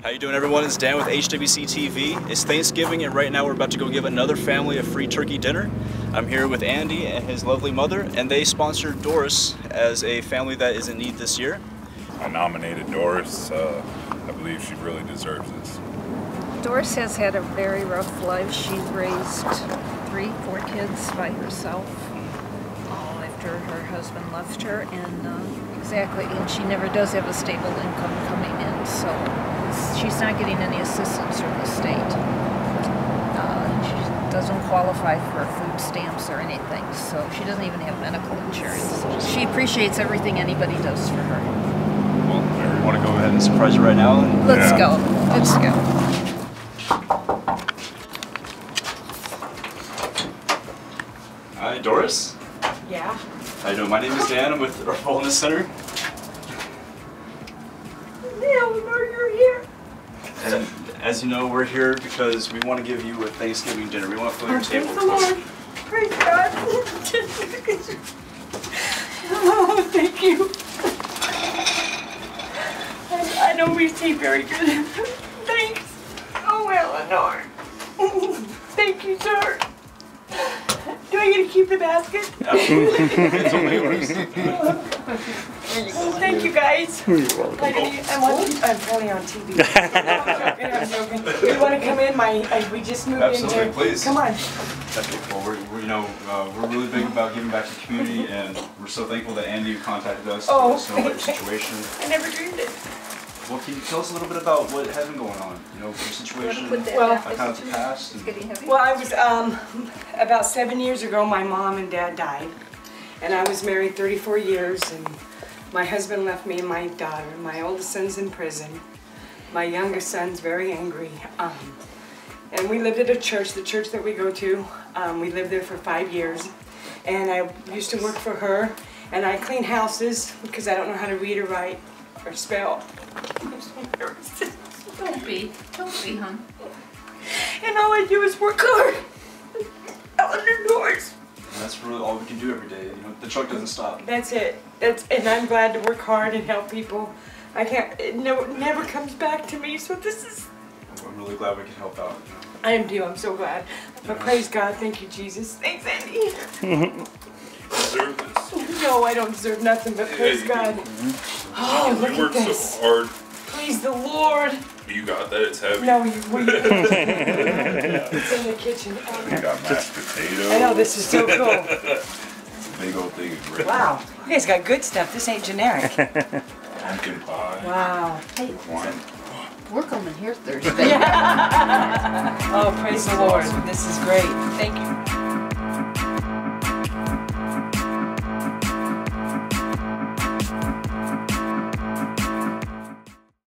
How you doing, everyone? It's Dan with HWC TV. It's Thanksgiving, and right now we're about to go give another family a free turkey dinner. I'm here with Andy and his lovely mother, and they sponsored Doris as a family that is in need this year. I nominated Doris. I believe she really deserves this. Doris has had a very rough life. She's raised 4 kids by herself after her husband left her, and she never does have a stable income coming in, so she's not getting any assistance from the state. She doesn't qualify for food stamps or anything, so she doesn't even have medical insurance. She appreciates everything anybody does for her. Well, I want to go ahead and surprise her right now. Let's go. Let's go. Hi, Doris. Yeah. How you doing? My name is Dan. I'm with our Wellness Center. Yeah, we know you're here. And as you know, we're here because we want to give you a Thanksgiving dinner. We want to fill your table. Praise the Lord. Praise God. Oh, thank you. I don't receive very good. Thanks. Oh, Eleanor. Thank you, sir. Do I get to keep the basket? Absolutely. It's only yours. Thank you, guys. I'm probably on TV. You want to come in? We just moved in here. Absolutely, please. Come on. Okay, well, we're really big about giving back to the community, and we're so thankful that Andy contacted us to let us know about your situation. I never dreamed it. Well, can you tell us a little bit about what has been going on? You know, your situation, Well, kind of the past. And... Well, I was, about 7 years ago, my mom and dad died. And I was married 34 years, and my husband left me and my daughter. My oldest son's in prison. My youngest son's very angry. And we lived at a church, the church that we go to. We lived there for 5 years. And I used to work for her, and I clean houses because I don't know how to read or write or spell. I'm so embarrassed. Don't be, hon. And all I do is work hard out under doors. And that's really all we can do every day. You know, the truck doesn't stop. That's it. And I'm glad to work hard and help people. I can't. It never comes back to me. So this is. I'm really glad we can help out. You know? I am too. I'm so glad. But praise God. Thank you, Jesus. Thanks, Andy. Deserve this. No, I don't deserve nothing. But praise God. Oh, look You at work this. so hard. Please the Lord. You got that? It's heavy. No, it's in the kitchen. You got mashed potatoes. I know, this is so cool. Big old thing of gravy. Wow. You guys got good stuff. This ain't generic. Pumpkin pie. Wow. Wine. We're coming here Thursday. Oh, praise the Lord. This is great. Thank you.